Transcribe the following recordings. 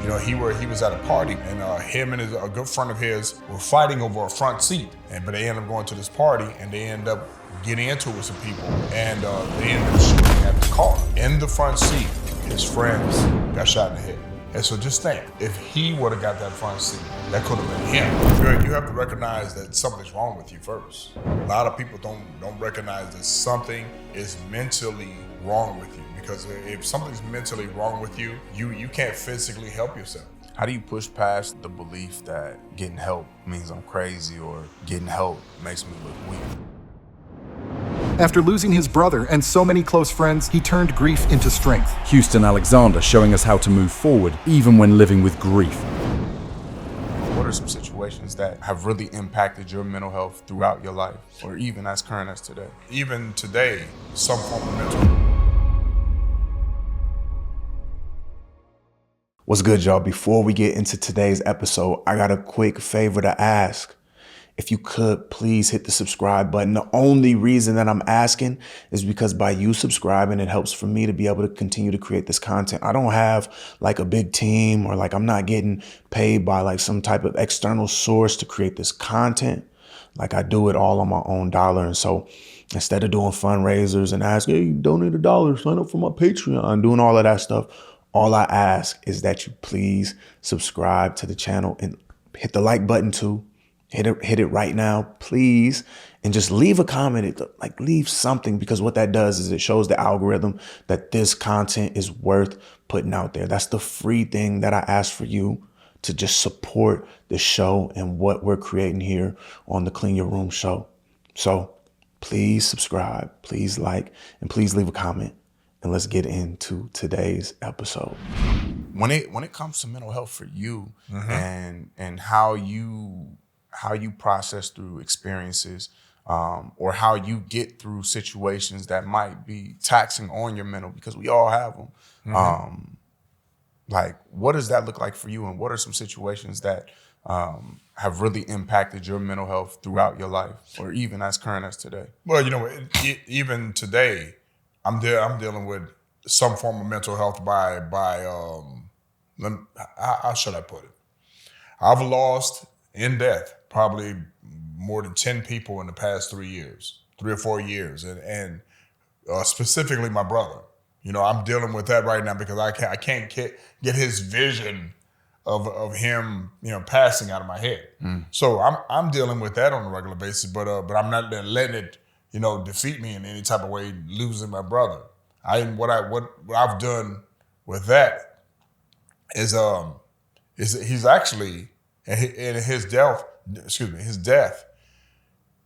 he was at a party, and him and a good friend of his were fighting over a front seat, but they ended up going to this party, and they ended up getting into it with some people, and they ended up shooting at the car. In the front seat, his friends got shot in the head. And so just think, if he would have got that front seat, that could have been him. You have to recognize that something's wrong with you first. A lot of people don't recognize that something is mentally wrong with you, because if something's mentally wrong with you, you can't physically help yourself. How do you push past the belief that getting help means I'm crazy or getting help makes me look weak? After losing his brother and so many close friends, he turned grief into strength. Houston Alexander showing us how to move forward even when living with grief. What are some situations that have really impacted your mental health throughout your life, or even as current as today? Even today, some form of mental. What's good, y'all? Before we get into today's episode, I got a quick favor to ask. If you could, please hit the subscribe button. The only reason that I'm asking is because by you subscribing, it helps for me to be able to continue to create this content. I don't have like a big team, or like I'm not getting paid by like some type of external source to create this content. Like I do it all on my own dollar. And so instead of doing fundraisers and asking, hey, donate $1, sign up for my Patreon, doing all of that stuff, all I ask is that you please subscribe to the channel and hit the like button too. Hit it right now, please. And just leave a comment, like leave something, because what that does is it shows the algorithm that this content is worth putting out there. That's the free thing that I ask for you, to just support the show and what we're creating here on the Clean Your Room show. So please subscribe, please like, and please leave a comment. And let's get into today's episode. When it comes to mental health for you, and how you process through experiences, or how you get through situations that might be taxing on your mental, because we all have them. Like, what does that look like for you, and what are some situations that have really impacted your mental health throughout your life, or even as current as today? Well, even today, I'm dealing with some form of mental health by how should I put it? I've lost in death probably more than 10 people in the past 3 or 4 years, and specifically my brother. I'm dealing with that right now because I can't get his vision of him, passing out of my head. So I'm dealing with that on a regular basis, but I'm not letting it, defeat me in any type of way, losing my brother. What I've done with that is he's actually, in his death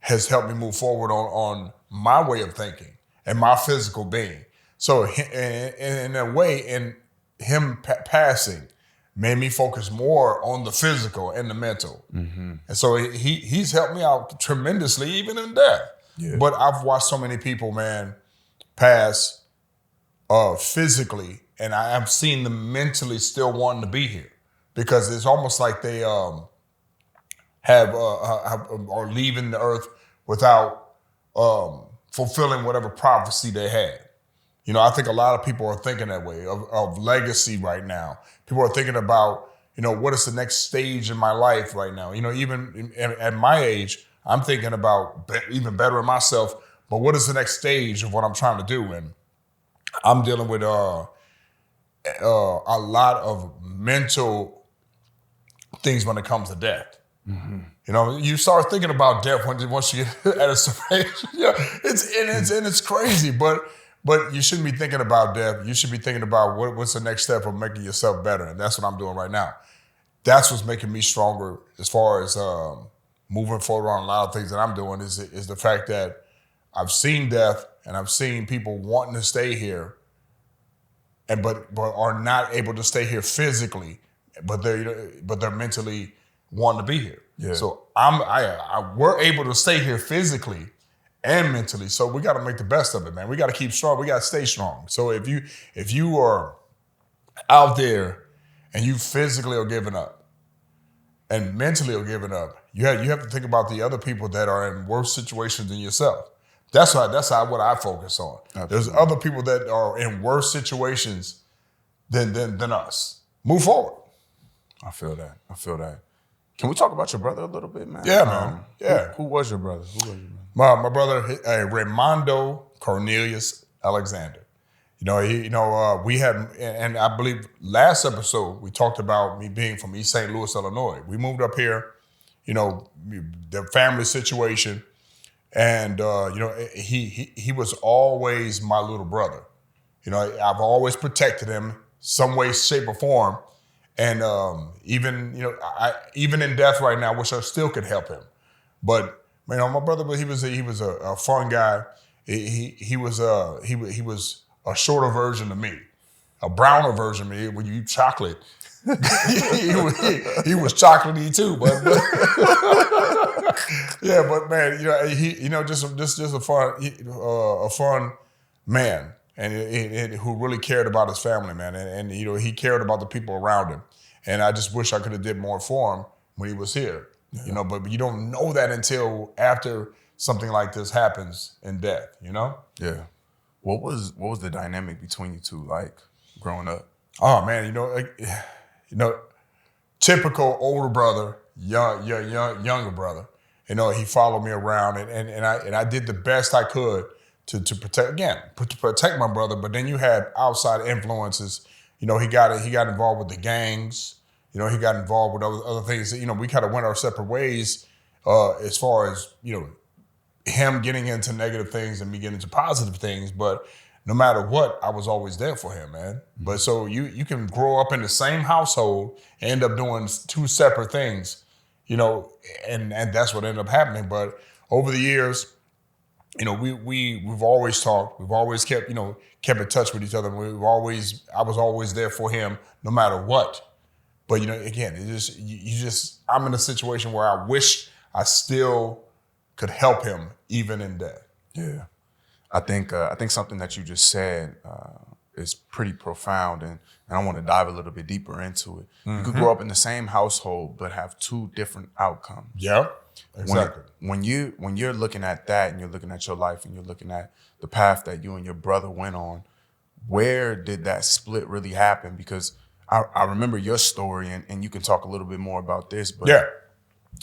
has helped me move forward on my way of thinking and my physical being. So in a way, in him passing made me focus more on the physical and the mental. And so he's helped me out tremendously, even in death. Yeah. But I've watched so many people, man, pass physically, and I've seen them mentally still wanting to be here, because it's almost like they are leaving the earth without fulfilling whatever prophecy they had. I think a lot of people are thinking that way of legacy right now. People are thinking about, what is the next stage in my life right now? Even at my age, I'm thinking about even bettering myself, but what is the next stage of what I'm trying to do? And I'm dealing with a lot of mental things when it comes to death. You start thinking about death once you get at a certain age. It's crazy, but you shouldn't be thinking about death. You should be thinking about what's the next step of making yourself better, and that's what I'm doing right now. That's what's making me stronger as far as moving forward on a lot of things that I'm doing. Is the fact that I've seen death, and I've seen people wanting to stay here, but are not able to stay here physically, but they're mentally wanting to be here. Yeah. So we're able to stay here physically and mentally. So we got to make the best of it, man. We got to keep strong. We got to stay strong. So if you are out there and you physically are giving up and mentally are giving up, you have to think about the other people that are in worse situations than yourself. That's what I focus on. Absolutely. There's other people that are in worse situations than us. Move forward. I feel that. Can we talk about your brother a little bit, man? Yeah, man. Yeah. Who was your brother? My brother, Raimondo Cornelius Alexander. We had, and I believe last episode we talked about me being from East St. Louis, Illinois. We moved up here, the family situation, and he was always my little brother. I've always protected him some way, shape, or form, and even in death right now, I wish I still could help him. But my brother, he was a fun guy. He was a shorter version of me, a browner version of me. When you eat chocolate, he was chocolatey too. But yeah, but man, just a fun man, and who really cared about his family, man, and he cared about the people around him. And I just wish I could have did more for him when he was here. Yeah. But you don't know that until after something like this happens in death. Yeah. What was the dynamic between you two like growing up? Oh man, typical older brother, younger brother. He followed me around, and I did the best I could to protect my brother. But then you had outside influences. He got involved with the gangs. He got involved with other things. We kind of went our separate ways as far as him getting into negative things and me getting into positive things. But no matter what, I was always there for him, man. Mm-hmm. But so you can grow up in the same household and end up doing two separate things, and that's what ended up happening. But over the years, we've always talked. We've always kept in touch with each other. I was always there for him no matter what. But again, I'm in a situation where I wish I still could help him even in death. Yeah, I think something that you just said is pretty profound, and I want to dive a little bit deeper into it. Mm-hmm. You could grow up in the same household but have two different outcomes. Yeah, exactly. When you're looking at that, and you're looking at your life, and you're looking at the path that you and your brother went on, where did that split really happen? Because I remember your story, and you can talk a little bit more about this, but yeah.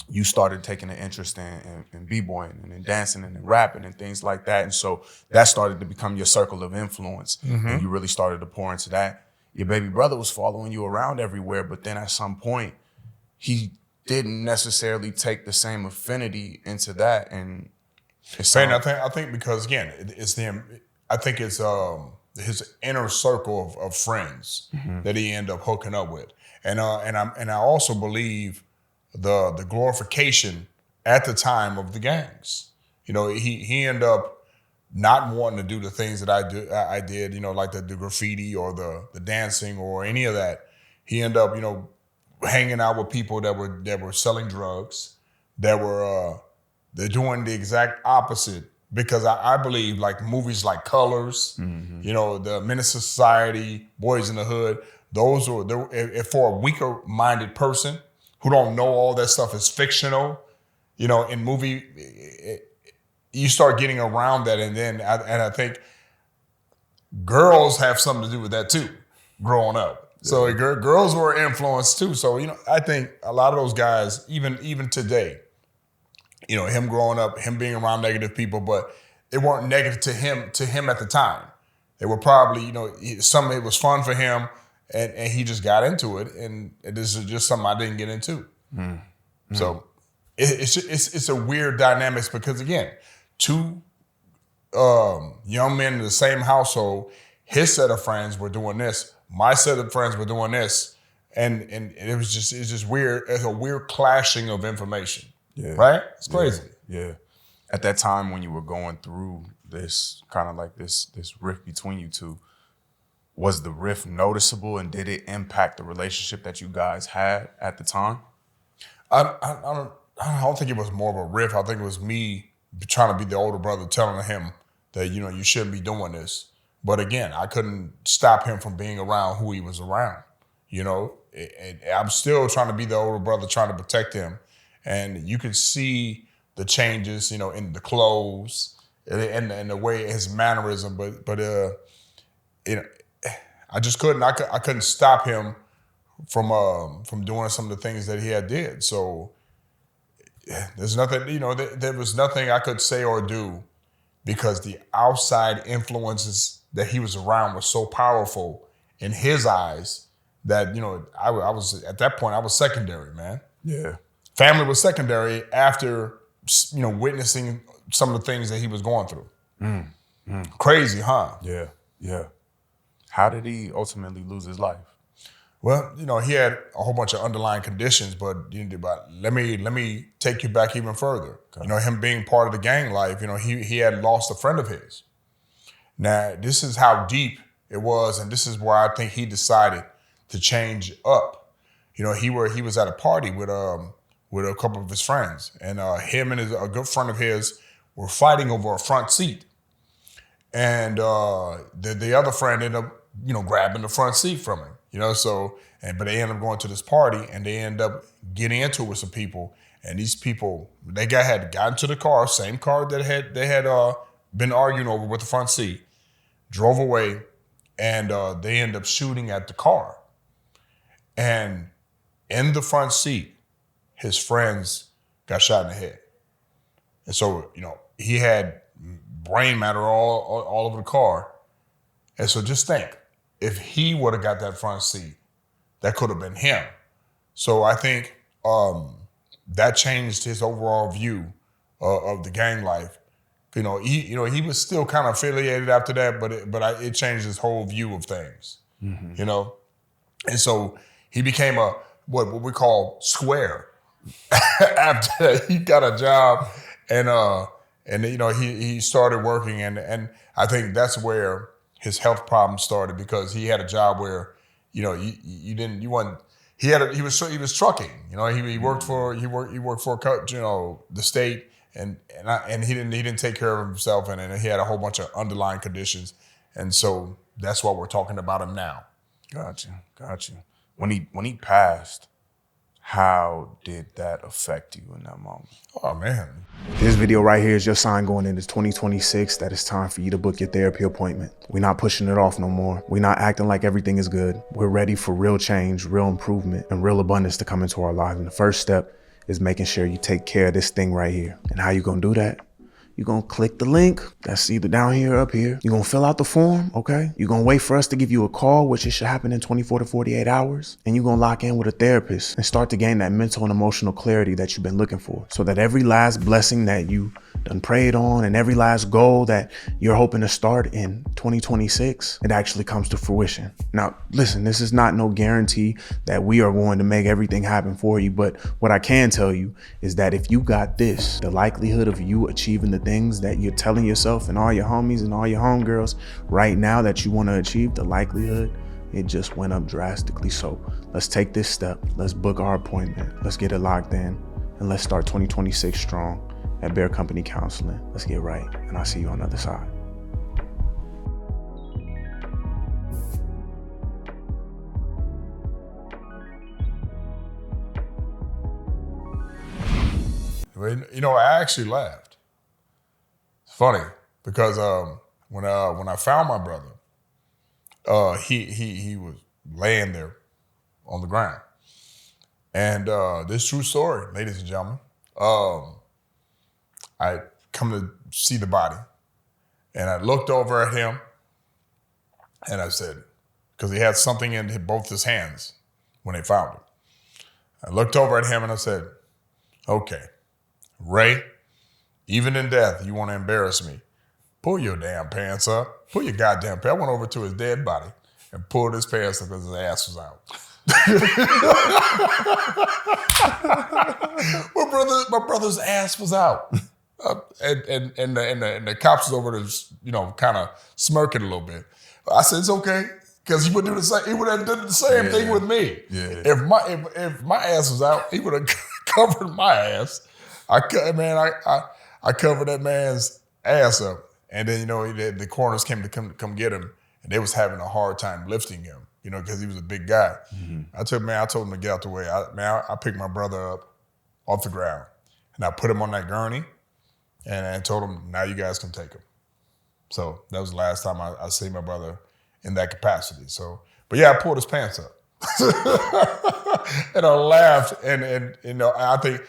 You started taking an interest in b-boying and in dancing and in rapping and things like that. And so that started to become your circle of influence. Mm-hmm. And you really started to pour into that. Your baby brother was following you around everywhere, but then at some point, he didn't necessarily take the same affinity into that. And I think because again, it's his inner circle of friends mm-hmm. that he ended up hooking up with. And I also believe the glorification at the time of the gangs. He ended up not wanting to do the things that I did, like the graffiti or the dancing or any of that. He ended up, hanging out with people that were selling drugs, they're doing the exact opposite. Because I believe like movies like Colors, mm-hmm. The Menace to Society, Boys in the Hood, those are for a weaker minded person who don't know all that stuff is fictional, in movie, you start getting around that. And I think girls have something to do with that too, growing up. Yeah. So girls were influenced too. So, I think a lot of those guys, even today, him growing up, him being around negative people, but they weren't negative to him at the time. They were probably, it was fun for him. And he just got into it, and this is just something I didn't get into. Mm-hmm. So it's a weird dynamics because again, two young men in the same household, his set of friends were doing this, my set of friends were doing this, and it's just weird. It's a weird clashing of information. Yeah, right? It's crazy. Yeah. At that time when you were going through this kind of like this rift between you two, was the rift noticeable, and did it impact the relationship that you guys had at the time? I don't think it was more of a rift. I think it was me trying to be the older brother telling him that, you shouldn't be doing this. But again, I couldn't stop him from being around who he was around. I'm still trying to be the older brother, trying to protect him. And you could see the changes, in the clothes and the way his mannerism, but I just couldn't. I couldn't stop him from doing some of the things that he had did. So there's nothing, there was nothing I could say or do because the outside influences that he was around were so powerful in his eyes that, I was at that point, I was secondary, man. Yeah. Family was secondary after, witnessing some of the things that he was going through. Crazy, huh? Yeah. Yeah. How did he ultimately lose his life? Well, he had a whole bunch of underlying conditions, but let me take you back even further. Okay. Him being part of the gang life, he had lost a friend of his. Now, this is how deep it was, and this is where I think he decided to change up. He was at a party with a couple of his friends, and him and a good friend of his were fighting over a front seat. And the other friend ended up, grabbing the front seat from him. But they end up going to this party and they end up getting into it with some people. And these people, had gotten to the car, same car that they had been arguing over with the front seat, drove away, and they end up shooting at the car. And in the front seat, his friends got shot in the head. And so, he had brain matter all over the car. And so just think, if he would have got that front seat, that could have been him. So I think that changed his overall view of the gang life. He was still kind of affiliated after that, but it changed his whole view of things. Mm-hmm. And so he became what we call square. After that, he got a job, and he started working, and I think that's where his health problems started, because he had a job where, he was trucking. He worked for the state, and he didn't take care of himself, and he had a whole bunch of underlying conditions, and so that's what we're talking about him now. Gotcha. When he passed, how did that affect you in that moment? Oh man. This video right here is your sign going into 2026 that it's time for you to book your therapy appointment. We're not pushing it off no more. We're not acting like everything is good. We're ready for real change, real improvement, and real abundance to come into our lives. And the first step is making sure you take care of this thing right here. And how you gonna do that? You're gonna click the link that's either down here or up here. You're gonna fill out the form, okay? You're gonna wait for us to give you a call, which it should happen in 24 to 48 hours. And you're gonna lock in with a therapist and start to gain that mental and emotional clarity that you've been looking for, so that every last blessing that you done prayed on and every last goal that you're hoping to start in 2026, it actually comes to fruition. Now, listen, this is not no guarantee that we are going to make everything happen for you, but what I can tell you is that if you got this, the likelihood of you achieving the things that you're telling yourself and all your homies and all your homegirls right now that you want to achieve, the likelihood, it just went up drastically. So let's take this step. Let's book our appointment. Let's get it locked in, and let's start 2026 strong at Bear Company Counseling. Let's get right, and I'll see you on the other side. I actually laughed. It's funny because when I found my brother, he was laying there on the ground, and this true story, ladies and gentlemen. I come to see the body, and I looked over at him, and I said, because he had something in both his hands when they found him. I looked over at him and I said, okay, Ray, even in death, you want to embarrass me. Pull your damn pants up. Pull your goddamn pants. I went over to his dead body and pulled his pants up because his ass was out. My brother's ass was out. And the cops was over there, kind of smirking a little bit. I said, it's okay, because he would do the same. He would have done the same thing with me. Yeah. If my ass was out, he would have covered my ass. I covered that man's ass up, and then the coroners came to come get him, and they was having a hard time lifting him, because he was a big guy. Mm-hmm. I told him to get out the way. I picked my brother up off the ground, and I put him on that gurney, and I told him, now you guys can take him. So that was the last time I seen my brother in that capacity. So, but yeah, I pulled his pants up. And I laughed, and you know, I think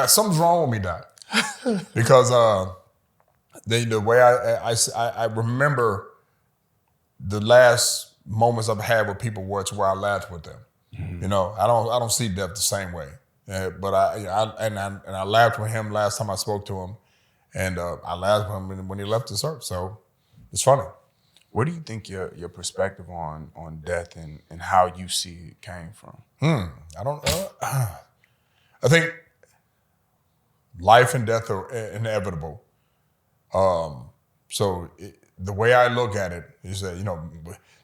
something's wrong with me, Doc, because the way I remember the last moments I've had with people where I laughed with them. You know, I don't see death the same way, but I laughed with him last time I spoke to him, and I laughed with him when he left this earth. So it's funny. Where do you think your perspective on death and how you see it came from? I don't know. I think life and death are inevitable. So the way I look at it is that, you know,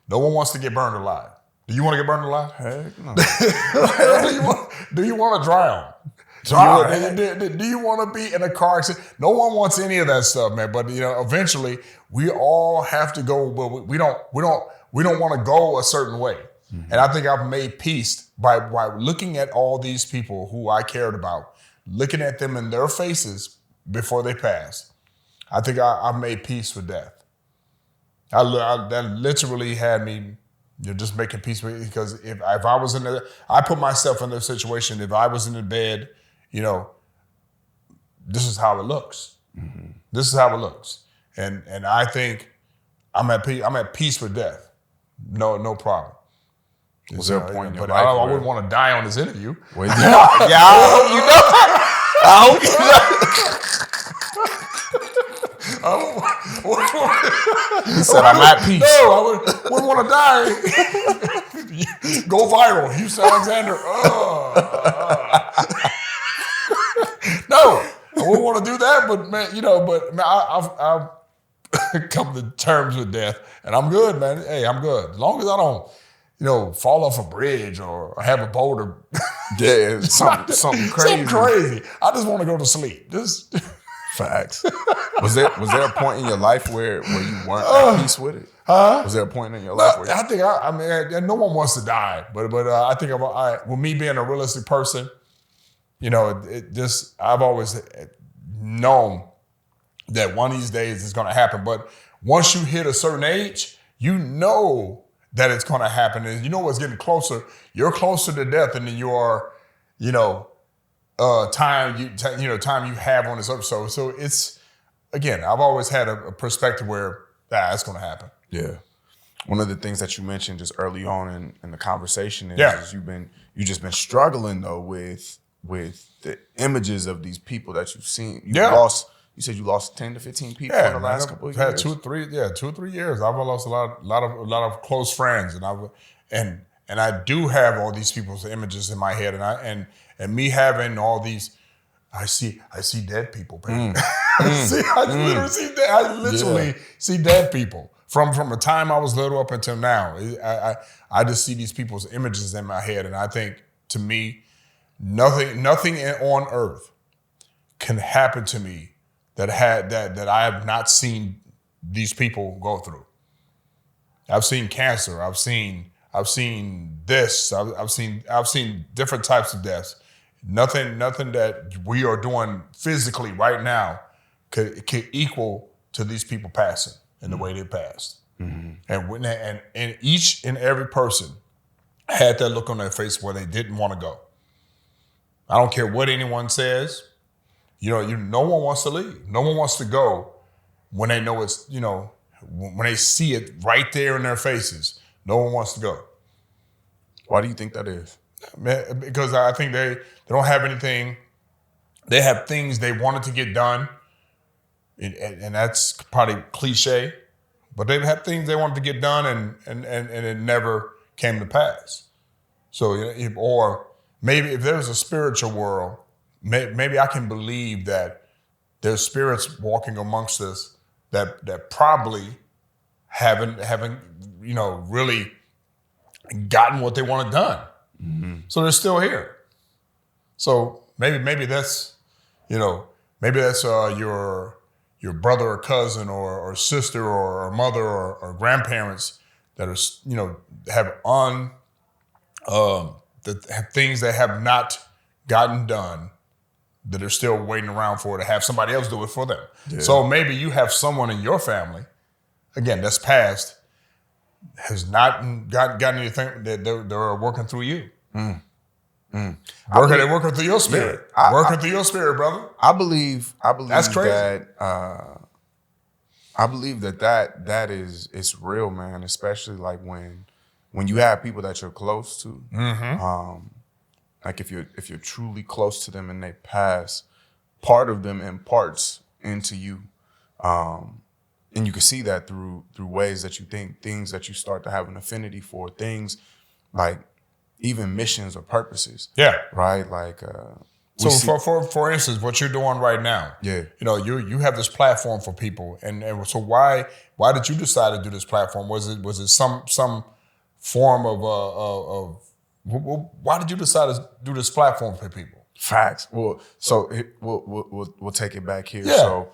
no one wants to get burned alive. Do you want to get burned alive? Heck no. do you want to drown? Do you want to be in a car accident? No one wants any of that stuff, man. But you know, eventually we all have to go. But we don't want to go a certain way. Mm-hmm. And I think I've made peace by looking at all these people who I cared about, looking at them in their faces before they passed. I think I've made peace with death. That literally had me, you know, just making peace with it, because if I was I put myself in their situation. If I was in the bed, you know, this is how it looks. Mm-hmm. This is how it looks, and I think I'm at peace with death. No problem. Was there a point in your but life I wouldn't want to die on this interview. Yeah, I hope you know. I hope you know. He said, "I'm at peace." No, I wouldn't want to die. Go viral, Houston Alexander. No, I wouldn't want to do that. But man, you know, I've come to terms with death, and I'm good, man. Hey, I'm good as long as I don't, you know, fall off a bridge or have a boulder. Yeah, something crazy. Something crazy. I just want to go to sleep. Just facts. Was there a point in your life where you weren't at peace with it? Was there a point in your life where I think I mean, no one wants to die, but I think with me being a realistic person, you know, I've always known that one of these days it's going to happen. But once you hit a certain age, you know that it's going to happen, and you know what's getting closer. You're closer to death than you are, you know, time you have on this earth. So it's, again, I've always had a perspective where it's going to happen. Yeah. One of the things that you mentioned just early on in the conversation is you've just been struggling though with the images of these people that you've seen. You said you lost 10 to 15 people in the last couple of years. Had 2 or 3 years. I've lost a lot of close friends, and I do have all these people's images in my head, and me having all these, I see dead people, baby. I literally see dead people from the time I was little up until now. I just see these people's images in my head, and I think, to me, nothing on earth can happen to me that I have not seen these people go through. I've seen cancer. I've seen this. I've seen different types of deaths. Nothing that we are doing physically right now could equal to these people passing in the way they passed. Mm-hmm. And each and every person had that look on their face where they didn't want to go. I don't care what anyone says. You know, no one wants to leave. No one wants to go when they know it's, you know, when they see it right there in their faces. No one wants to go. Why do you think that is? Because I think they don't have anything. They have things they wanted to get done, and that's probably cliche, but they have things they wanted to get done, and it never came to pass. So, or maybe if there's a spiritual world, maybe I can believe that there's spirits walking amongst us that probably haven't you know, really gotten what they wanted done. Mm-hmm. So they're still here. So maybe that's, you know, maybe that's your brother or cousin or sister or mother or grandparents that are, you know, have things that have not gotten done, that are still waiting around to have somebody else do it for them. Yeah. So maybe you have someone in your family, again, that's passed, has not got anything that they're working through you. They're working through your spirit. Working through your spirit, brother. I believe That's crazy. that I believe that is it's real, man. Especially like when you have people that you're close to. Like if you're truly close to them and they pass, part of them imparts into you. And you can see that through ways that you think, things that you start to have an affinity for, things like even missions or purposes. Yeah. Right? Like so for instance, what you're doing right now, yeah. You know, you have this platform for people, and so why did you decide to do this platform? Was it some form of why did you decide to do this platform for people? Facts. Well, so we'll take it back here. Yeah. So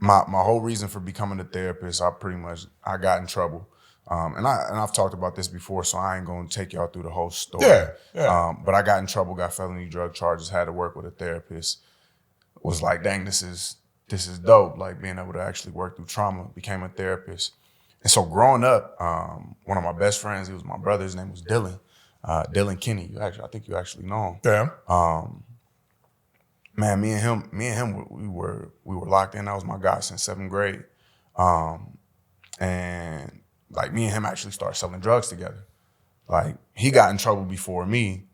my whole reason for becoming a therapist, I got in trouble. And I've talked about this before, so I ain't gonna take y'all through the whole story. Yeah. But I got in trouble, got felony drug charges, had to work with a therapist. Was like, dang, this is dope. Like being able to actually work through trauma. Became a therapist. And so growing up, one of my best friends, he was my brother. His name was Dylan. Dylan Kinney. I think you actually know him. Yeah. Man, me and him, we were locked in. That was my guy since 7th grade. And like me and him actually started selling drugs together. Like he got in trouble before me.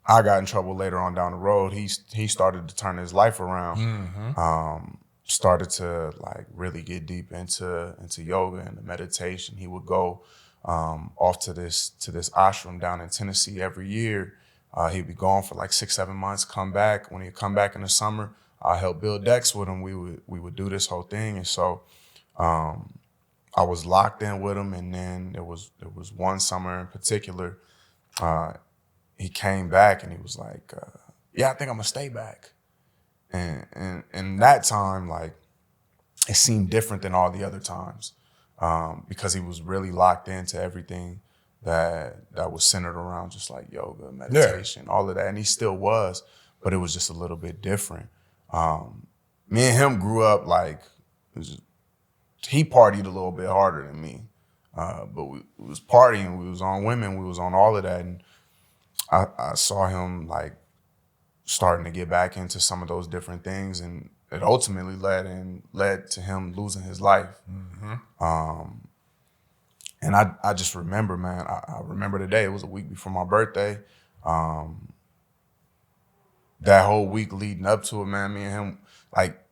I got in trouble later on down the road. He started to turn his life around. Started to like really get deep into yoga and the meditation. He would go off to this ashram down in Tennessee every year. He'd be gone for like 6-7 months, come back. When he'd come back in the summer, I helped build decks with him. We would do this whole thing. And so I was locked in with him. And then there was one summer in particular, he came back and he was like, yeah, I think I'm gonna stay back. And that time, like, it seemed different than all the other times because he was really locked into everything that was centered around just like yoga, meditation, all of that. And he still was, but it was just a little bit different. Me and him grew up like, he partied a little bit harder than me, but we was partying, we was on women, we was on all of that. And I saw him like starting to get back into some of those different things, and it ultimately led to him losing his life. And I just remember, man, I remember the day. It was a week before my birthday. That whole week leading up to it, man, me and him, like,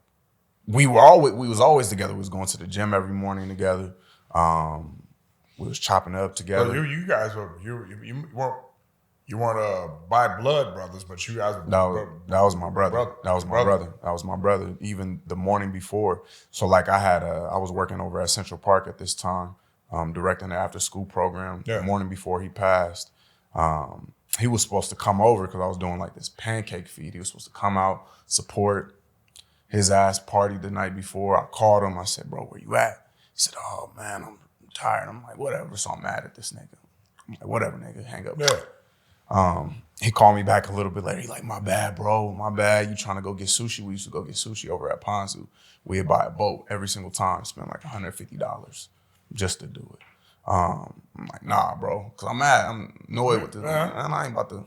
we was always together. We was going to the gym every morning together. We was chopping it up together. Well, you guys were you weren't by blood brothers, but you guys were. That was my brother. That was my brother. Even the morning before. So like I was working over at Central Park at this time, directing the after school program. Yeah. The morning before he passed, he was supposed to come over because I was doing like this pancake feed. He was supposed to come out, support. His ass partied the night before. I called him. I said, bro, where you at? He said, oh man, I'm tired. I'm like, whatever. So I'm mad at this nigga. I'm like, whatever, nigga, hang up. Yeah. He called me back a little bit later. He like, my bad, bro. My bad. You trying to go get sushi? We used to go get sushi over at Ponzu. We'd buy a boat every single time, spend like $150 just to do it. I'm like, nah, bro. Cause I'm mad. I'm annoyed with this. Man, I ain't about to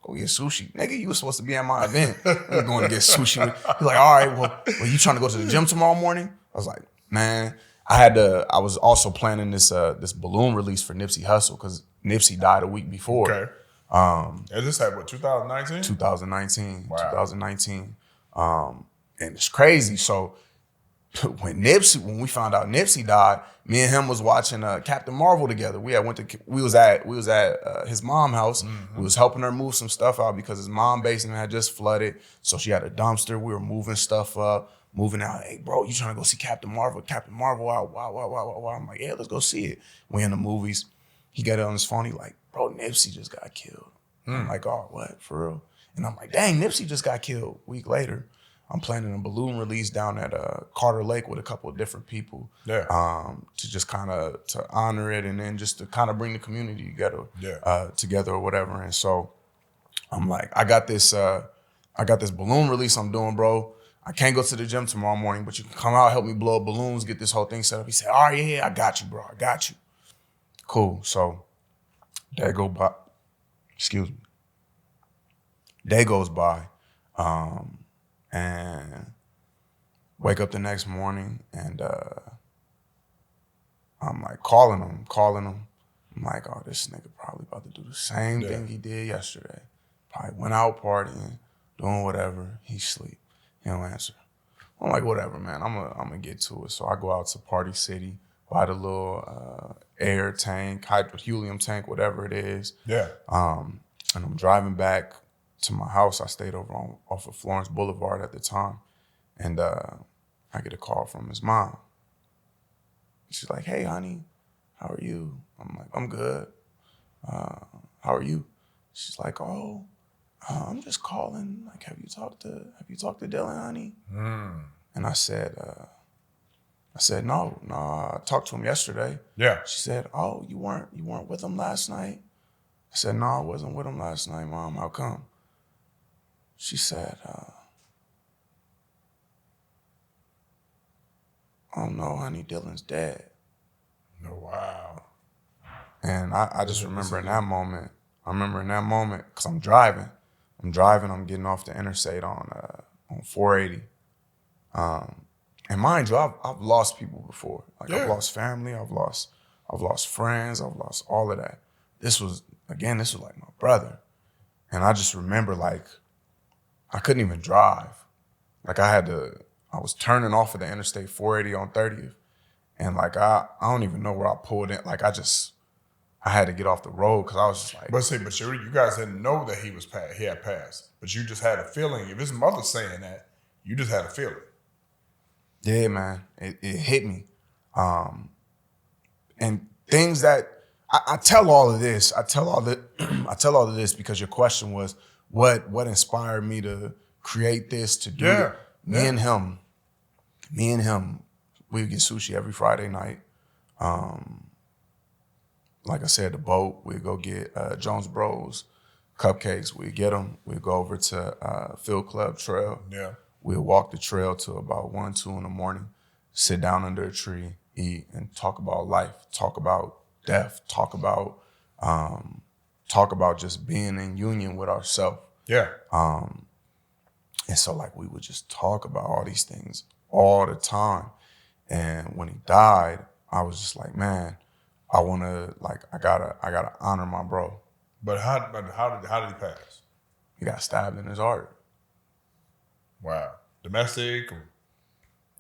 go get sushi. Nigga, you was supposed to be at my event. I'm going to get sushi. He's like, all right, well, you trying to go to the gym tomorrow morning? I was like, man, I was also planning this balloon release for Nipsey Hussle because Nipsey died a week before. Okay. Is this like what, 2019? 2019. Wow. 2019. And it's crazy. So when we found out Nipsey died, me and him was watching Captain Marvel together. We was at his mom's house. Mm-hmm. We was helping her move some stuff out because his mom's basement had just flooded. So she had a dumpster. We were moving stuff up, moving out. Hey, bro, you trying to go see Captain Marvel? Captain Marvel out. Wow. I'm like, yeah, let's go see it. We in the movies. He got it on his phone. He like, bro, Nipsey just got killed. I'm like, oh, what? For real? And I'm like, dang, Nipsey just got killed. A week later, I'm planning a balloon release down at Carter Lake with a couple of different people. Yeah. To just kind of to honor it and then just to kind of bring the community together. Yeah. Together or whatever. And so I'm like, I got this balloon release I'm doing, bro. I can't go to the gym tomorrow morning, but you can come out, help me blow up balloons, get this whole thing set up. He said, all right, yeah, I got you, bro. I got you. Cool. So day goes by. Excuse me. Day goes by. And wake up the next morning and I'm like calling him. I'm like, oh, this nigga probably about to do the same thing he did yesterday. Probably went out partying, doing whatever. He sleep. He don't answer. I'm like, whatever, man. I'm gonna get to it. So I go out to Party City, buy the little air tank, helium tank, whatever it is. Yeah. And I'm driving back to my house. I stayed over off of Florence Boulevard at the time. And I get a call from his mom. She's like, hey, honey, how are you? I'm like, I'm good. How are you? She's like, oh, I'm just calling. Like, have you talked to Dylan, honey? And I said, no, I talked to him yesterday. Yeah. She said, oh, you weren't with him last night? I said, no, I wasn't with him last night, Mom. How come? She said, oh no, honey, Dylan's dead. Oh, wow. And I just remember in that moment, because I'm driving, I'm getting off the interstate on 480. And mind you, I've lost people before. Like I've lost family, I've lost friends, I've lost all of that. This was like my brother. And I just remember like, I couldn't even drive. Like I was turning off of the interstate 480 on 30th. And like, I don't even know where I pulled in. Like I had to get off the road because I was just like. But you guys didn't know that he had passed. But you just had a feeling. If his mother's saying that, you just had a feeling. Yeah, man. It hit me. And things that I tell all of this. I tell all of this because your question was what inspired me to create this, to do it. Me and him, we would get sushi every Friday night. Like I said, the boat, we'd go get Jones Bros cupcakes. We'd get them. We'd go over to Field Club Trail. Yeah. We'd walk the trail till about 1, 2 in the morning, sit down under a tree, eat, and talk about life, talk about death, talk about just being in union with ourselves. Yeah. And so like we would just talk about all these things all the time. And when he died, I was just like, man, I gotta honor my bro. But how did he pass? He got stabbed in his heart. Wow. Domestic?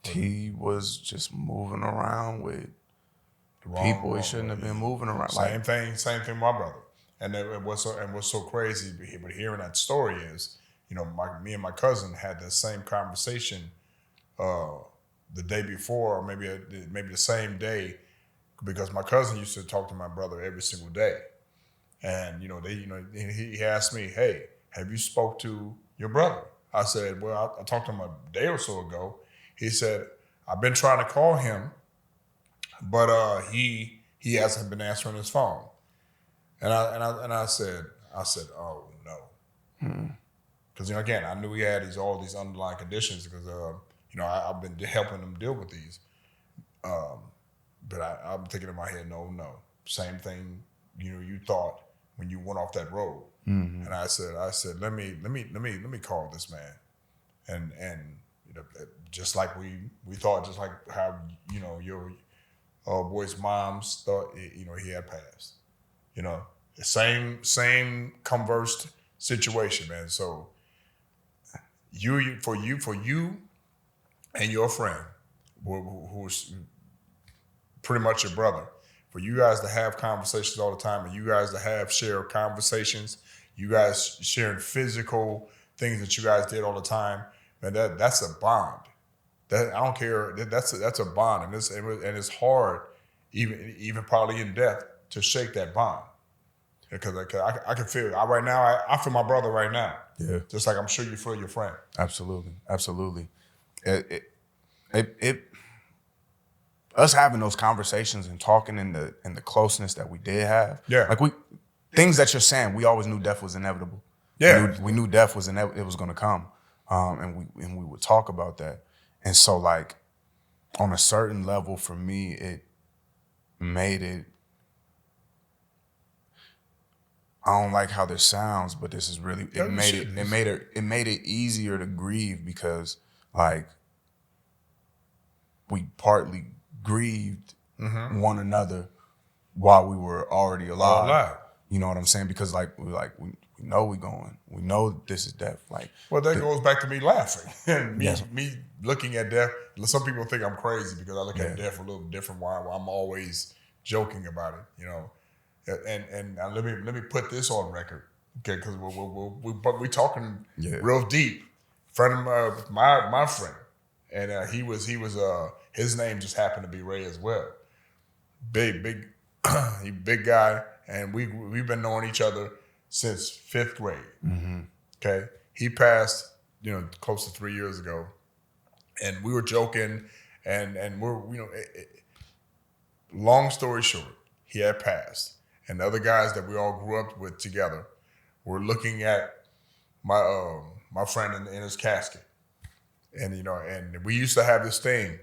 He was just moving around with people he shouldn't have been moving around. Same thing with my brother. And what's so crazy, but hearing that story is, me and my cousin had the same conversation the day before, or maybe the same day, because my cousin used to talk to my brother every single day. And he asked me, hey, have you spoke to your brother? I said, well, I talked to him a day or so ago. He said, I've been trying to call him, but he hasn't been answering his phone. And I said, oh no, because again, I knew he had all these underlying conditions because I've been helping him deal with these. But I'm thinking in my head, no, same thing. You thought when you went off that road. Mm-hmm. And I said, let me call this man, and just like we thought, just like how your boy's moms thought, he had passed. The same conversed situation, man. So for you and your friend, who's pretty much your brother, for you guys to have conversations all the time, and you guys to share conversations, you guys sharing physical things that you guys did all the time, man, that's a bond. That I don't care. That's a bond, and it's hard, even probably in death, to shake that bond. Because I can feel it. Right now, I feel my brother right now. Yeah. Just like I'm sure you feel your friend. Absolutely. Us having those conversations and talking in the closeness that we did have. Yeah. Like things that you're saying, we always knew death was inevitable. Yeah. We knew death was it was going to come. and we would talk about that. And so like on a certain level for me, it made it, I don't like how this sounds, but this is really, it made it easier to grieve because like we partly grieved one another while we were already alive. You know what I'm saying? Because we know we going. We know this is death. Like, well, that goes back to me laughing and me looking at death. Some people think I'm crazy because I look at death a little different. Why I'm always joking about it, you know. And let me put this on record, okay? Because we talking real deep. Friend of my friend, and he was his name just happened to be Ray as well. Big guy, and we've been knowing each other since 5th grade. Okay, he passed close to 3 years ago, and we were joking, and we're long story short, he had passed. And the other guys that we all grew up with together were looking at my friend in his casket. And and we used to have this thing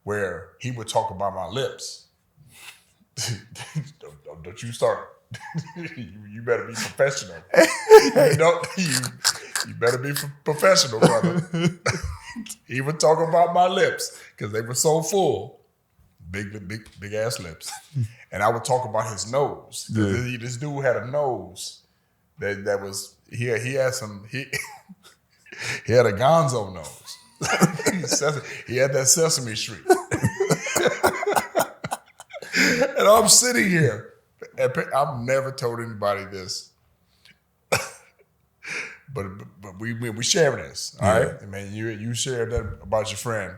where he would talk about my lips. don't you start. You better be professional. You better be professional, brother. He would talk about my lips because they were so full. Big ass lips. And I would talk about his nose. This dude had a nose that was he had a Gonzo nose. He had that Sesame Street. And I'm sitting here, and I've never told anybody this, but we sharing this, all right? I mean, you shared that about your friend.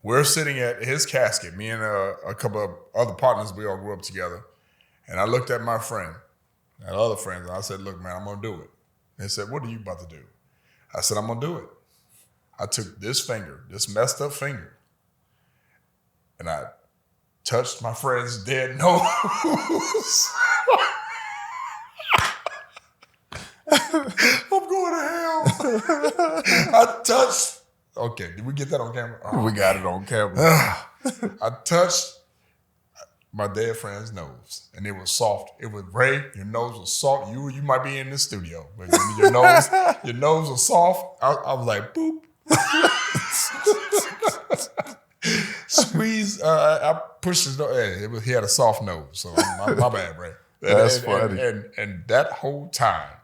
We're sitting at his casket, me and a couple of other partners, we all grew up together. And I looked at my friend and other friends, and I said, look, man, I'm going to do it. They said, what are you about to do? I said, I'm going to do it. I took this messed up finger, and I touched my friend's dead nose. I'm going to hell. I touched. Okay, did we get that on camera? We got it on camera. I touched my dead friend's nose, and it was soft. It was Ray. Your nose was soft. You might be in the studio, but your nose was soft. I was like, boop. Squeeze. I pushed his nose. He had a soft nose, so my bad, Ray. That's funny. And that whole time.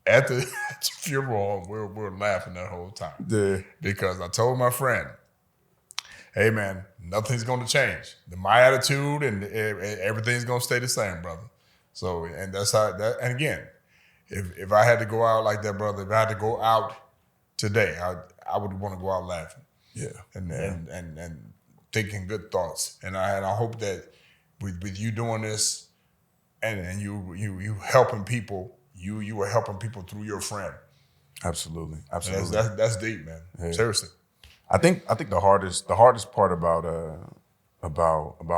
At the funeral, we're laughing that whole time. Yeah. Because I told my friend, hey, man, nothing's going to change. My attitude and everything's going to stay the same, brother. So, and that's how that. And again, if I had to go out like that, brother, if I had to go out today, I would want to go out laughing. Yeah. And thinking good thoughts. And I hope that with you doing this and you helping people, you are helping people through your friend. Absolutely. That's deep, man. Yeah. Seriously. I think the hardest part about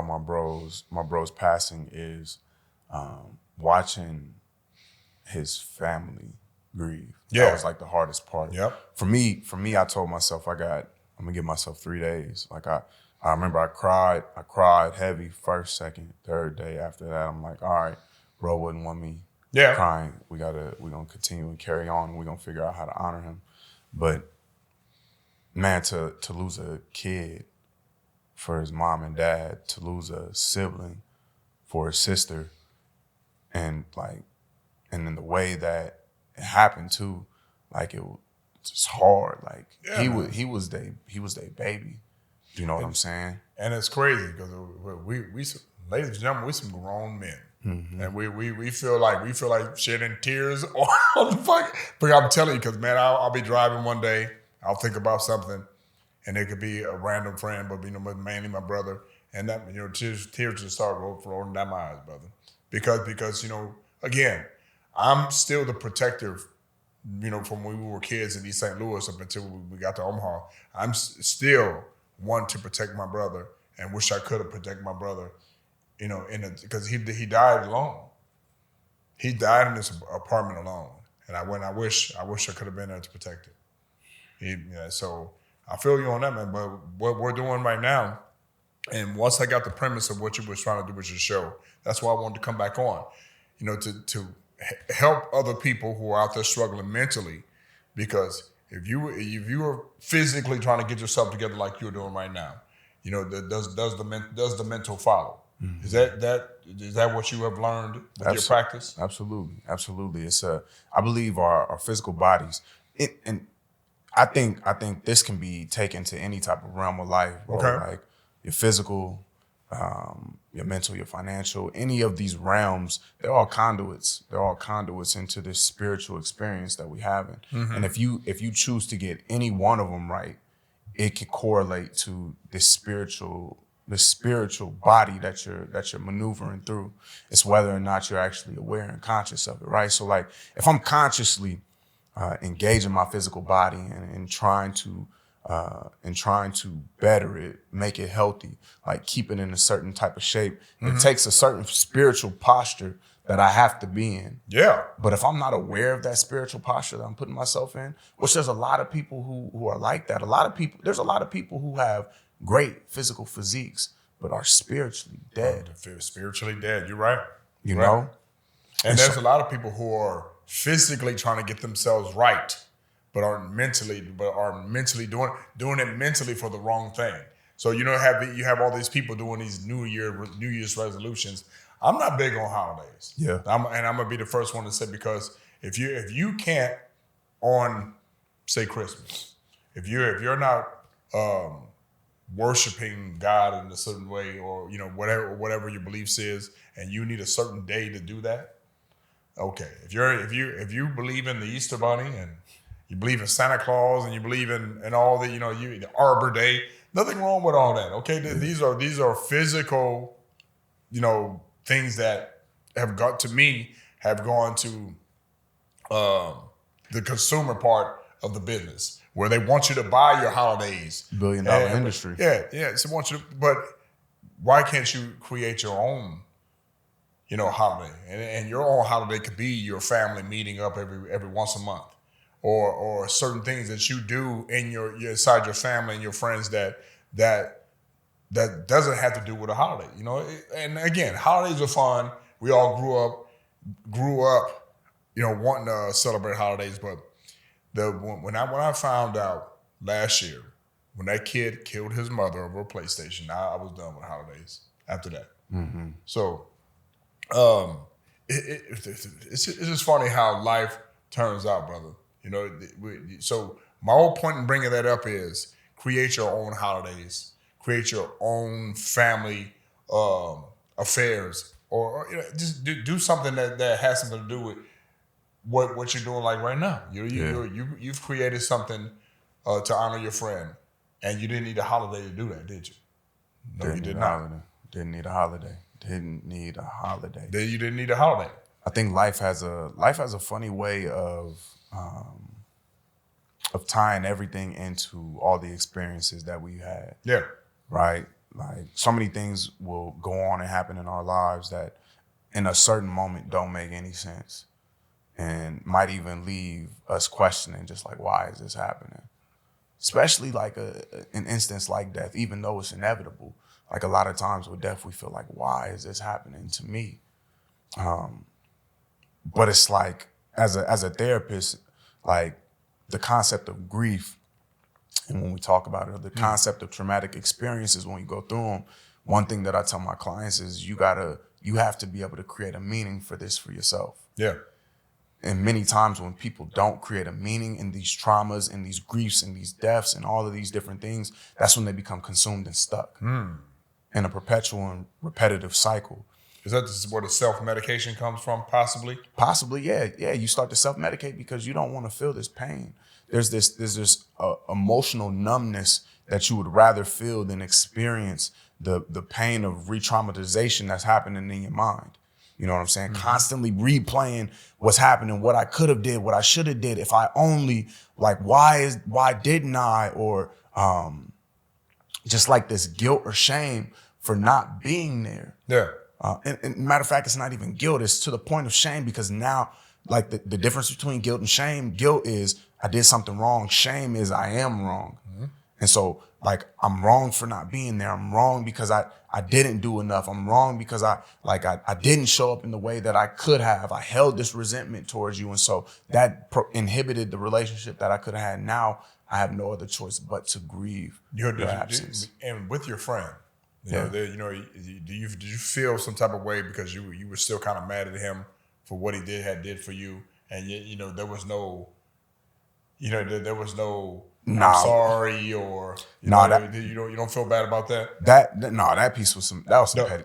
my bro's passing is watching his family grieve. Yeah. That was like the hardest part. Yep. For me, I told myself I'm gonna give myself 3 days. Like I remember I cried heavy first, second, third day. After that, I'm like, all right, bro wouldn't want me crying. We're gonna continue and carry on. We're gonna figure out how to honor him. But man, to lose a kid for his mom and dad, to lose a sibling for his sister, and then the way that it happened too, like it was just hard. Like he was their baby. You know what I'm saying? And it's crazy because we ladies and gentlemen, we some grown men. Mm-hmm. And we feel like shedding tears on the fuck. But I'm telling you, because man, I'll be driving one day, I'll think about something, and it could be a random friend, but mainly my brother, and that tears just start rolling down my eyes, brother. Because again, I'm still the protector. From when we were kids in East St. Louis up until we got to Omaha, I'm still one to protect my brother, and wish I could have protected my brother. Because he died alone. He died in this apartment alone. and I wish I could have been there to protect it. So I feel you on that, man. But what we're doing right now, and once I got the premise of what you was trying to do with your show, that's why I wanted to come back on, to help other people who are out there struggling mentally, because if you are physically trying to get yourself together like you're doing right now, does the mental follow? Mm-hmm. Is that what you have learned with your practice? Absolutely. I believe our physical bodies, and I think this can be taken to any type of realm of life, bro. Okay. Like your physical, your mental, your financial, any of these realms, they're all conduits. They're all conduits into this spiritual experience that we having. Mm-hmm. And if you choose to get any one of them right, it can correlate to this spiritual body that you're maneuvering through. It's whether or not you're actually aware and conscious of it, right? So like if I'm consciously engaging my physical body and trying to better it, make it healthy, like keep it in a certain type of shape, mm-hmm. It takes a certain spiritual posture that I have to be in. Yeah. But if I'm not aware of that spiritual posture that I'm putting myself in, which there's a lot of people who are like that. There's a lot of people who have great physical physiques, but are spiritually dead. Spiritually dead. You're right. You know? And there's a lot of people who are physically trying to get themselves right, but are mentally doing it mentally for the wrong thing. So you have all these people doing these New Year's resolutions. I'm not big on holidays. Yeah. I'm gonna be the first one to say, because if you can't on, say, Christmas, if you're not worshiping God in a certain way, or whatever your beliefs is, and you need a certain day to do that, okay. If you believe in the Easter Bunny, and you believe in Santa Claus, and you believe in all the the Arbor Day, nothing wrong with all that. Okay, these are physical, things that have gone to the consumer part of the business, where they want you to buy your holidays. $1 billion industry. Yeah. So want you to, but why can't you create your own, holiday? And your own holiday could be your family meeting up every once a month, or certain things that you do in your inside your family and your friends that doesn't have to do with a holiday. And again, holidays are fun. We all grew up, wanting to celebrate holidays, but when I found out last year, when that kid killed his mother over a PlayStation, I was done with holidays after that. Mm-hmm. So, it's just funny how life turns out, brother. So my whole point in bringing that up is create your own holidays, create your own family affairs, or just do something that has something to do with what you're doing, like right now. You've created something to honor your friend, and you didn't need a holiday to do that, did you? No, you did not. Didn't need a holiday. You didn't need a holiday. I think life has a funny way of tying everything into all the experiences that we had. Yeah. Right? Like so many things will go on and happen in our lives that in a certain moment don't make any sense, and might even leave us questioning, just like, why is this happening? Especially like an instance like death, even though it's inevitable. Like a lot of times with death, we feel like, why is this happening to me? But it's like, as a therapist, like the concept of grief, and when we talk about it, the concept of traumatic experiences, when you go through them, one thing that I tell my clients is you have to be able to create a meaning for this for yourself. Yeah. And many times when people don't create a meaning in these traumas and these griefs and these deaths and all of these different things, that's when they become consumed and stuck in a perpetual and repetitive cycle. Is that where the self-medication comes from, possibly? Possibly, yeah. Yeah, you start to self-medicate because you don't want to feel this pain. There's this emotional numbness that you would rather feel than experience the pain of re-traumatization that's happening in your mind. You know what I'm saying? Mm-hmm. Constantly replaying what's happening, what I could have did, what I should have did, if I only, like, why didn't I? Or just like this guilt or shame for not being there. Yeah. And matter of fact, it's not even guilt. It's to the point of shame, because now like the difference between guilt and shame. Guilt is I did something wrong. Shame is I am wrong. And so like I'm wrong for not being there. I'm wrong because I didn't do enough. I'm wrong because I didn't show up in the way that I could have. I held this resentment towards you. And so that inhibited the relationship that I could have had. Now I have no other choice but to grieve your absence. And with your friend, did you feel some type of way because you were still kind of mad at him for what he did for you, and there was no, there was no I'm sorry or you don't feel bad about that. That piece was some petty.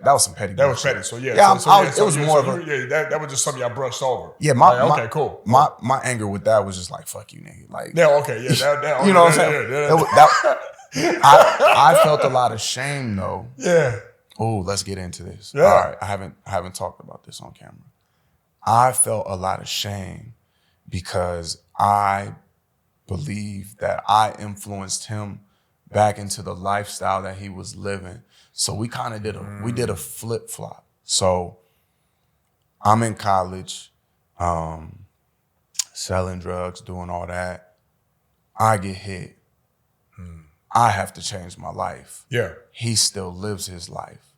That was some petty. That was petty. So yeah, it was more of that was just something I brushed over. Yeah, okay, cool. My anger with that was just like fuck you, nigga. Like that you know what I'm saying? I felt a lot of shame though. Yeah. Oh, let's get into this. Yeah. All right, I haven't talked about this on camera. I felt a lot of shame because I believe that I influenced him back into the lifestyle that he was living. So we kind of did a flip flop. So I'm in college, selling drugs, doing all that. I get hit. I have to change my life. Yeah. He still lives his life.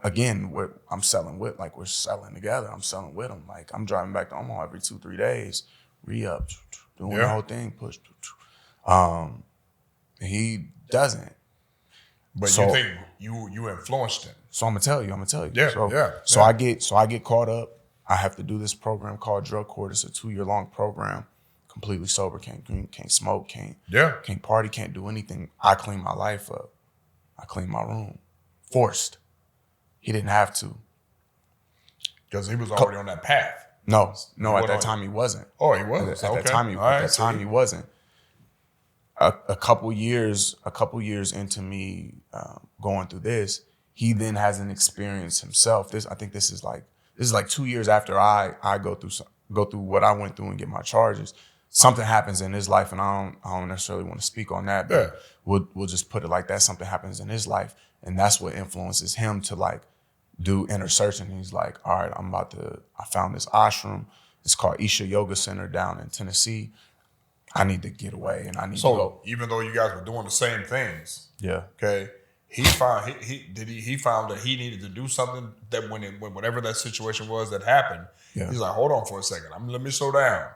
Again, I'm selling with, like we're selling together. I'm selling with him. Like I'm driving back to Omaha every 2-3 days, re-up, doing the whole thing, push. He doesn't. But you think you influenced him. So I'm gonna tell you. Yeah. So I get caught up. I have to do this program called Drug Court. It's a 2-year-long program. Completely sober, can't drink, can't smoke, can't party, can't do anything. I clean my life up. I clean my room. Forced. He didn't have to. Because he was already on that path. No, at that time he wasn't. Oh, he wasn't. At that time he wasn't. A couple years into me going through this, he then has an experience himself. I think this is like 2 years after I go through what I went through and get my charges. Something happens in his life, and I don't necessarily want to speak on that, but we'll just put it like that. Something happens in his life, and that's what influences him to like do inner searching. He's like, all right, I found this ashram. It's called Isha Yoga Center down in Tennessee. I need to get away, and I need to go. Even though you guys were doing the same things, okay, he found that he needed to do something that when whatever that situation was that happened, he's like, hold on for a second, let me slow down.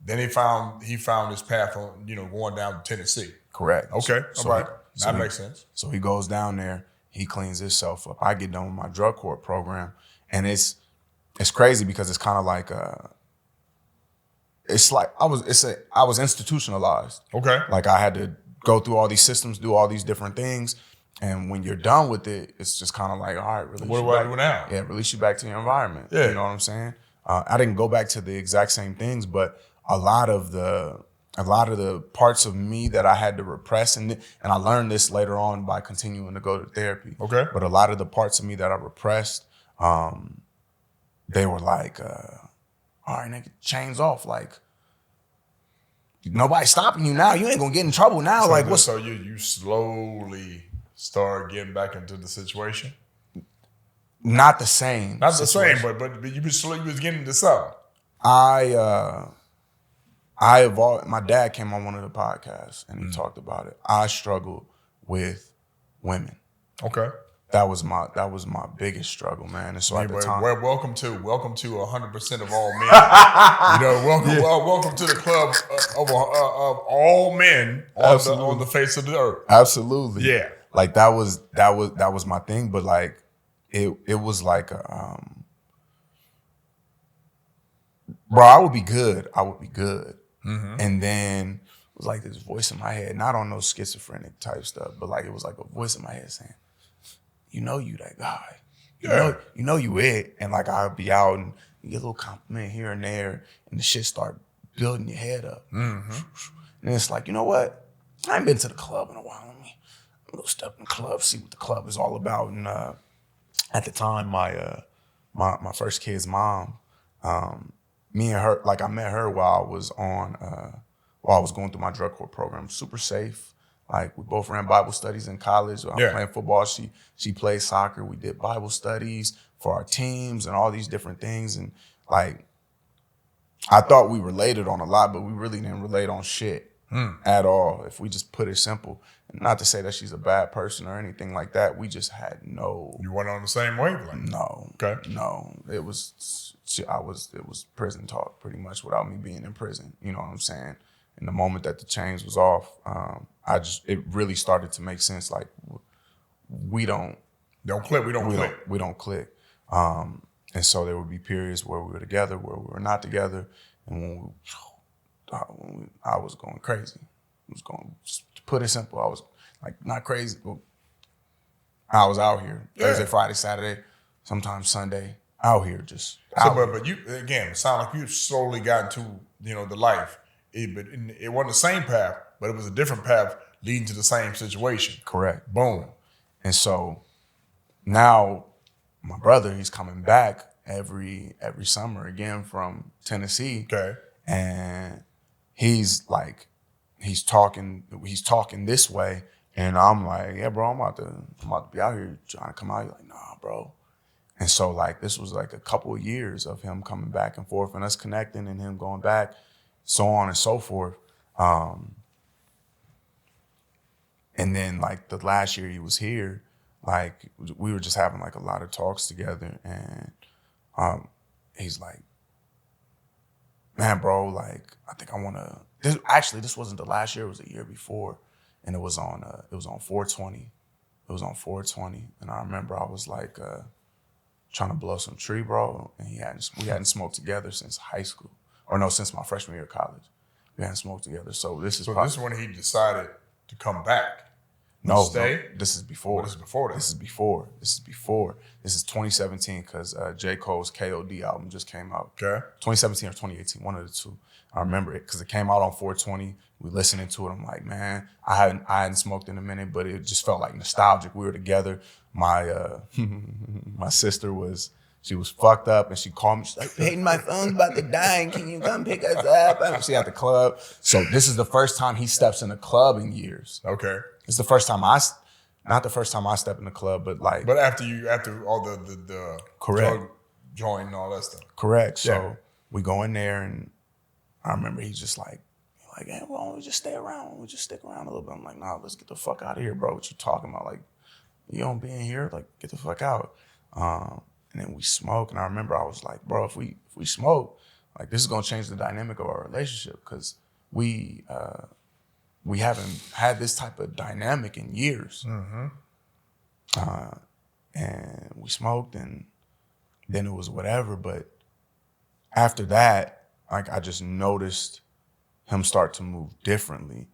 Then he found his path on, going down to Tennessee. Correct. Okay. All right. That makes sense. So he goes down there, he cleans himself up. I get done with my drug court program, and it's crazy because it's kind of like I was institutionalized. Okay. Like I had to go through all these systems, do all these different things, and when you're done with it, it's just kind of like, all right, release. What do I do now? Yeah, release you back to your environment. Yeah. You know what I'm saying? I didn't go back to the exact same things, but a lot of the parts of me that I had to repress, and I learned this later on by continuing to go to therapy. Okay. But a lot of the parts of me that I repressed, they were like, all right, nigga, chains off. Like, nobody's stopping you now. You ain't gonna get in trouble now. So you slowly start getting back into the situation? Not the same. Not the same, but you was getting into something. I evolved. My dad came on one of the podcasts and he talked about it. I struggled with women. Okay. That was my biggest struggle, man. And so at the time, welcome to 100% of all men. Welcome to the club of all men on the face of the earth. Absolutely. Yeah. Like that was my thing, but like it was like bro, I would be good. Mm-hmm. And then it was like this voice in my head, not on no schizophrenic type stuff, but like it was like a voice in my head saying, you that guy. You know you it. And like I'd be out and you get a little compliment here and there and the shit start building your head up. Mm-hmm. And it's like, you know what? I ain't been to the club in a while. Let me go step in the club, see what the club is all about. And at the time, my first kid's mom, me and her, like I met her while I was going through my drug court program. Super safe. Like we both ran Bible studies in college. I'm playing football. She played soccer. We did Bible studies for our teams and all these different things. And like I thought we related on a lot, but we really didn't relate on shit at all. If we just put it simple, not to say that she's a bad person or anything like that. We just had no. You weren't on the same wavelength. No. Okay. No. It was prison talk pretty much without me being in prison. You know what I'm saying? And the moment that the chains was off, it really started to make sense. Like we don't click. We don't click. And so there would be periods where we were together, where we were not together, and when I was going crazy. I was going, just to put it simple, I was like not crazy. But I was out here Thursday, Friday, Saturday, sometimes Sunday, out here just. But you again, it sounded like you slowly got into the life. It wasn't the same path, but it was a different path leading to the same situation. Correct. Boom. And so now my brother, he's coming back every summer again from Tennessee. Okay. And he's talking this way. And I'm like, yeah, bro, I'm about to be out here trying to come out. He's like, nah, bro. And so like this was like a couple of years of him coming back and forth and us connecting and him going back, so on and so forth. And then like the last year he was here, like we were just having like a lot of talks together, and he's like, man, bro, like I think I want to. This wasn't the last year; it was the year before, and it was on 420. It was on 420, and I remember I was like trying to blow some tree, bro, and we hadn't smoked together since high school, or no, since my freshman year of college. We hadn't smoked together, so this is when he decided to come back. Stay? No, this is before. This is before that. This is before. This is 2017 because J. Cole's KOD album just came out. Okay. 2017 or 2018, one of the two. I remember it because it came out on 420. We listening to it. I'm like, man, I hadn't smoked in a minute, but it just felt like nostalgic. We were together. My my sister was fucked up, and she called me. She's like, Payton, my phone's about to die, and can you come pick us up? She at the club. So this is the first time he steps in a club in years. Okay. It's the first time not the first time I step in the club, but like. But after all the correct drug joint and all that stuff. Correct. So we go in there, and I remember he's just like, hey, well, we just stay around. We just stick around a little bit. I'm like, nah, let's get the fuck out of here, bro. What you talking about? Like, you don't be in here. Like, get the fuck out. And then we smoke, and I remember I was like, bro, if we smoke, like this is gonna change the dynamic of our relationship because we haven't had this type of dynamic in years. Mm-hmm. And we smoked, and then it was whatever. But after that, like I just noticed him start to move differently.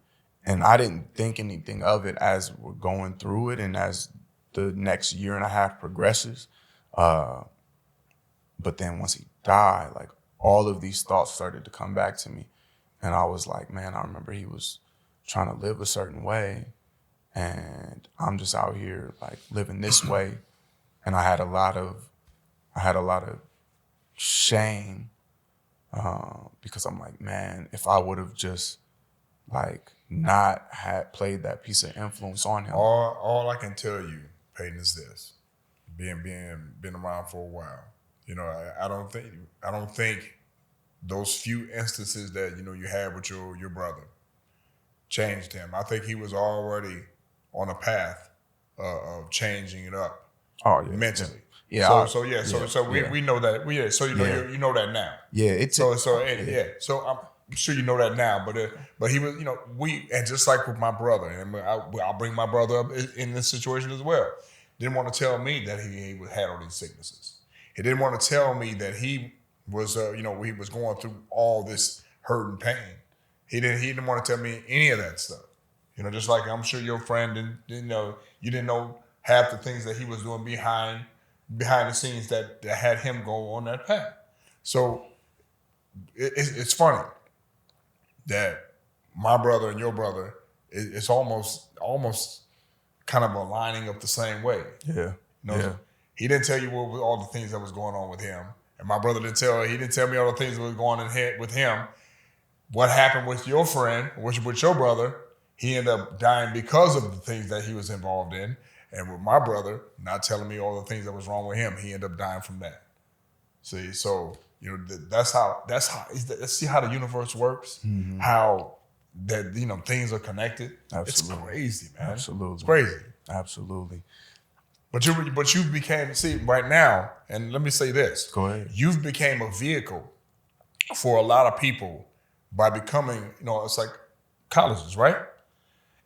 And I didn't think anything of it as we're going through it and as the next year and a half progresses. But then once he died, like all of these thoughts started to come back to me. And I was like, man, I remember he was trying to live a certain way, and I'm just out here like living this way. And I had a lot of shame because I'm like, man, if I would have just like not had played that piece of influence on him. All I can tell you, Payton, is this: been around for a while. I don't think those few instances that you had with your brother changed him. I think he was already on a path of changing it up. Oh yeah, mentally. Yeah. So we know that. You know that now. Yeah. So I'm sure you know that now. But he was and just like with my brother, and I'll bring my brother up in this situation as well. Didn't want to tell me that he had all these sicknesses. He didn't want to tell me that he was he was going through all this hurt and pain. He didn't want to tell me any of that stuff. Just like I'm sure your friend didn't know. You didn't know half the things that he was doing behind the scenes that had him go on that path. So it's funny that my brother and your brother, it's almost kind of aligning up the same way. Yeah. He didn't tell you what all the things that was going on with him, and my brother didn't tell me all the things that was going on with him. What happened with your friend, with your brother, he ended up dying because of the things that he was involved in. And with my brother, not telling me all the things that was wrong with him, he ended up dying from that. See, so That's how. Let's see how the universe works. How that things are connected. Absolutely. It's crazy, man. Absolutely. It's crazy. Absolutely. But you became, see, right now, and let me say this. Go ahead. You've became a vehicle for a lot of people by becoming, it's like colleges, right?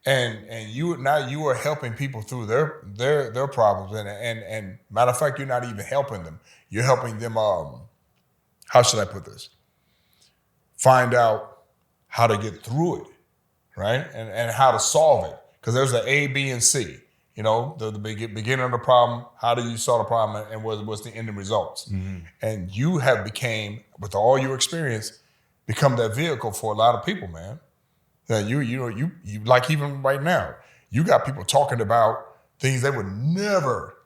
And you are helping people through their problems. And matter of fact, you're not even helping them. You're helping them, how should I put this? Find out how to get through it, right? And how to solve it. Because there's an A, B, and C. The beginning of the problem, how do you solve the problem, and what's the ending results? And you have became, with all your experience, become that vehicle for a lot of people, man. That you like, even right now, you got people talking about things they would never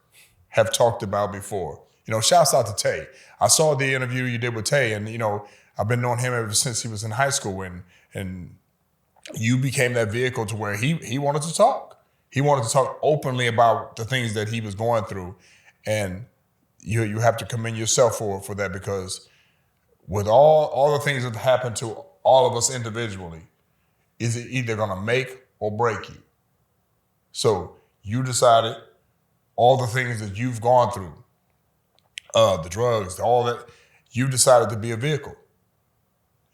have talked about before. Shouts out to Tay. I saw the interview you did with Tay, and I've been knowing him ever since he was in high school, and you became that vehicle to where he wanted to talk. He wanted to talk openly about the things that he was going through, and you have to commend yourself for that, because with all the things that happen to all of us individually, is it either gonna make or break you? So you decided all the things that you've gone through, the drugs, all that, you decided to be a vehicle.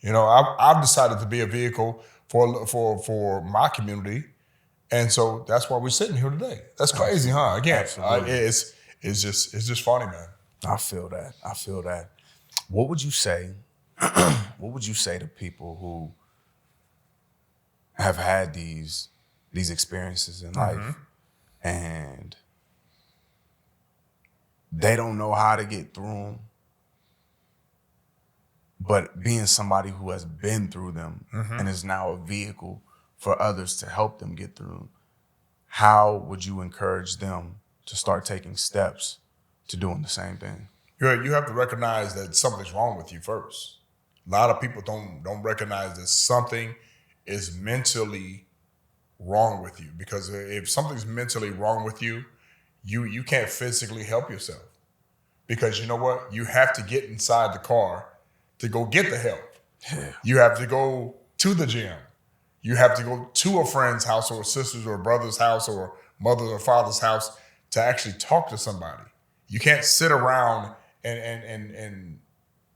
I've decided to be a vehicle for my community. And so that's why we're sitting here today. That's crazy, huh? Again, it's just funny, man. I feel that. What would you say? What would you say to people who have had these experiences in life and they don't know how to get through them, but being somebody who has been through them and is now a vehicle for others to help them get through, how would you encourage them to start taking steps to doing the same thing? You have to recognize that something's wrong with you first. A lot of people don't recognize that something is mentally wrong with you, because if something's mentally wrong with you, you can't physically help yourself, because you know what? You have to get inside the car to go get the help. Yeah. You have to go to the gym. You have to go to a friend's house or a sister's or a brother's house or mother's or father's house to actually talk to somebody. You can't sit around and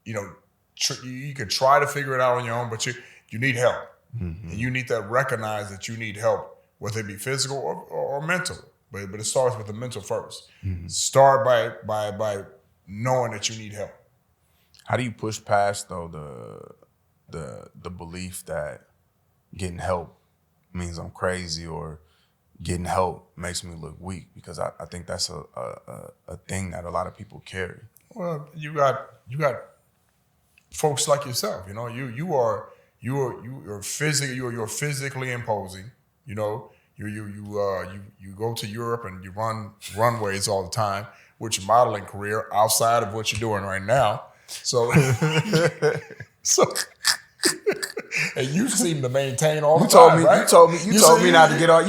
you can try to figure it out on your own, but you need help. And you need to recognize that you need help, whether it be physical or mental. But it starts with the mental first. Start by knowing that you need help. How do you push past though the belief that getting help means I'm crazy, or getting help makes me look weak? Because I think that's a thing that a lot of people carry. Well, you got folks like yourself. You're physically imposing. You go to Europe and you run runways all the time with your modeling career outside of what you're doing right now. So and you seem to maintain all the time, right? You told me not to get on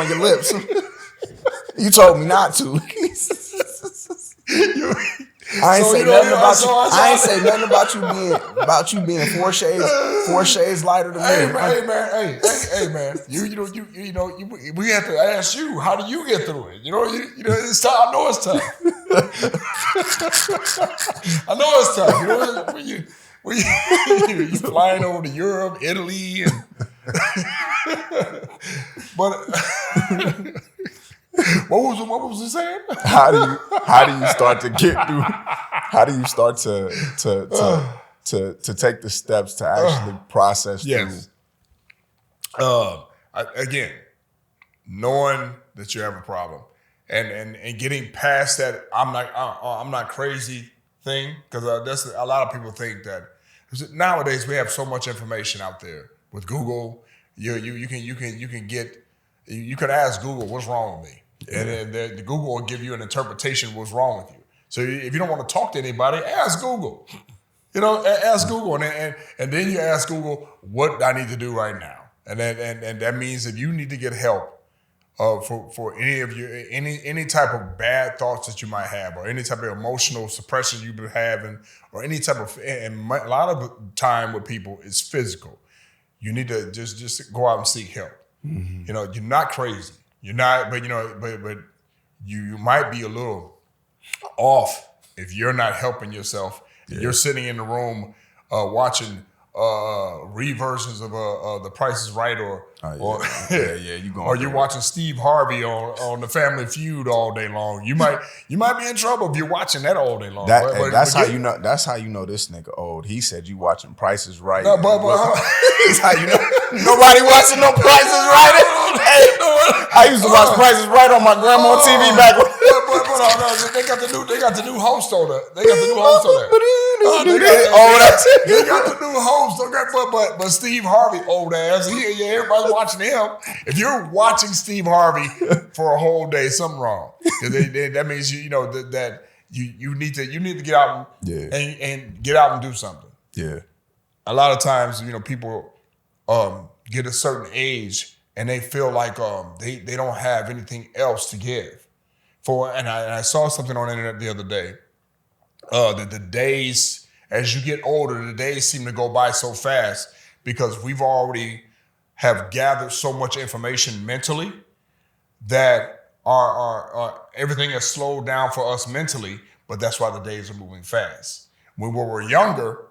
your lips. You told me not to. I ain't say nothing about you being 4 shades lighter than me. Hey man. We have to ask you, how do you get through it? It's tough. I know it's tough. When you flying over to Europe, Italy, and but what was he saying? How do you start to get through? How do you start to take the steps to actually process through? Again, knowing that you have a problem and getting past that I'm not crazy thing, because that's a lot of people think that nowadays we have so much information out there with Google. You can ask Google what's wrong with me. And the Google will give you an interpretation of what's wrong with you. So if you don't want to talk to anybody, ask Google. Ask Google, and then you ask Google what I need to do right now. And that means if you need to get help, for any of your any type of bad thoughts that you might have, or any type of emotional suppression you've been having, or any type of, and a lot of time with people is physical. You need to just go out and seek help. You know, you're not crazy. You're not, but you know, but you might be a little off if you're not helping yourself. Yeah. You're sitting in the room watching reversions of The Price is Right, or you going, or you're watching Steve Harvey on The Family Feud all day long. You might be in trouble if you're watching that all day long. That's how you know this nigga old. He said you watching Price is Right. No, but that's how you know nobody watching no Price is Right. Hey, I used to watch Price is Right on my grandma TV back when. But they got the new host on there. They got the new host on there. They got the new host. Okay, but Steve Harvey, old ass. Everybody's watching him. If you're watching Steve Harvey for a whole day, something wrong. That means you know that you need to get out and get out and do something. Yeah. A lot of times, you know, people get a certain age and they feel like they don't have anything else to give. And I saw something on the internet the other day. That the days, as you get older, the days seem to go by so fast because we've already have gathered so much information mentally that our everything has slowed down for us mentally, but that's why the days are moving fast. When we were younger,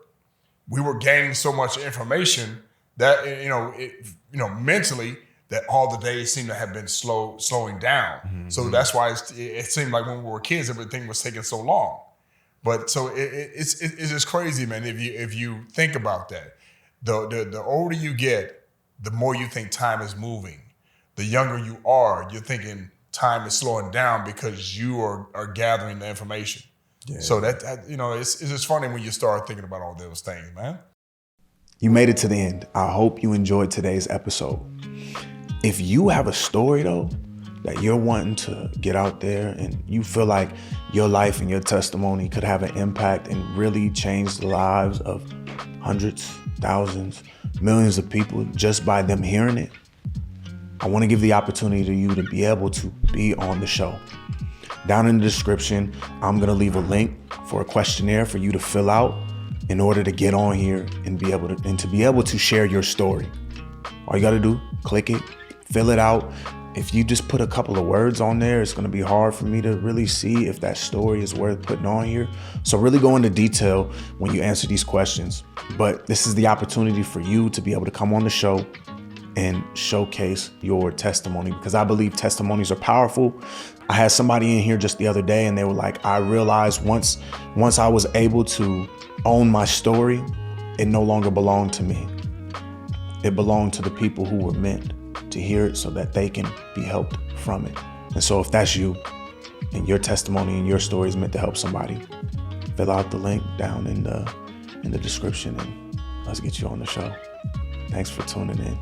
we were gaining so much information that mentally, that all the days seem to have been slowing down. Mm-hmm. So that's why it seemed like when we were kids, everything was taking so long. But so it's just crazy, man. If you think about that, the older you get, the more you think time is moving. The younger you are, you're thinking time is slowing down because you are gathering the information. Yeah. So that it's just funny when you start thinking about all those things, man. You made it to the end. I hope you enjoyed today's episode. If you have a story though that you're wanting to get out there and you feel like your life and your testimony could have an impact and really change the lives of hundreds, thousands, millions of people just by them hearing it, I want to give the opportunity to you to be able to be on the show. Down in the description, I'm going to leave a link for a questionnaire for you to fill out in order to get on here and be able to share your story. All you got to do, click it, fill it out. If you just put a couple of words on there, it's going to be hard for me to really see if that story is worth putting on here. So really go into detail when you answer these questions. But this is the opportunity for you to be able to come on the show and showcase your testimony, because I believe testimonies are powerful. I had somebody in here just the other day and they were like, I realized once I was able to own my story, it no longer belonged to me. It belonged to the people who were meant to hear it so that they can be helped from it. And so if that's you and your testimony and your story is meant to help somebody, fill out the link down in the description and let's get you on the show. Thanks for tuning in.